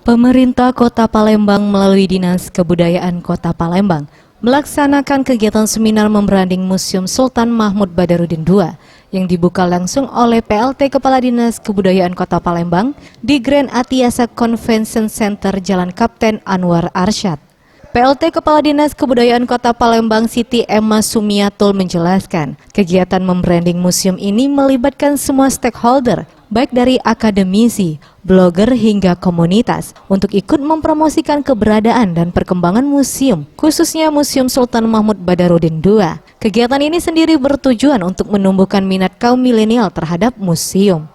Pemerintah Kota Palembang melalui Dinas Kebudayaan Kota Palembang melaksanakan kegiatan seminar membranding Museum Sultan Mahmud Badarudin II yang dibuka langsung oleh PLT Kepala Dinas Kebudayaan Kota Palembang di Grand Atiasa Convention Center Jalan Kapten Anwar Arsyad. PLT Kepala Dinas Kebudayaan Kota Palembang Siti Emma Sumiatul menjelaskan, kegiatan membranding museum ini melibatkan semua stakeholder, baik dari akademisi, blogger hingga komunitas, untuk ikut mempromosikan keberadaan dan perkembangan museum, khususnya Museum Sultan Mahmud Badarudin II. Kegiatan ini sendiri bertujuan untuk menumbuhkan minat kaum milenial terhadap museum.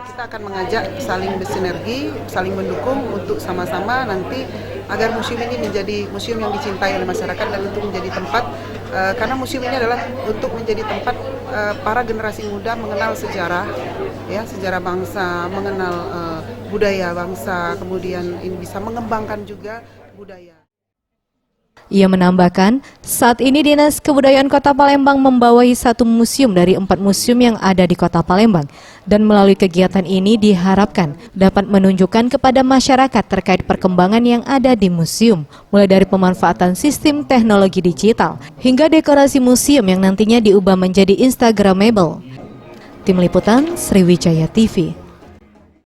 Kita akan mengajak saling bersinergi, saling mendukung untuk sama-sama nanti agar museum ini menjadi museum yang dicintai oleh masyarakat dan untuk menjadi tempat, karena museum ini adalah untuk menjadi tempat para generasi muda mengenal sejarah, ya, sejarah bangsa, mengenal budaya bangsa, kemudian ini bisa mengembangkan juga budaya. Ia menambahkan, saat ini Dinas Kebudayaan Kota Palembang membawahi satu museum dari 4 museum yang ada di Kota Palembang, dan melalui kegiatan ini diharapkan dapat menunjukkan kepada masyarakat terkait perkembangan yang ada di museum, mulai dari pemanfaatan sistem teknologi digital hingga dekorasi museum yang nantinya diubah menjadi Instagramable. Tim Liputan Sriwijaya TV.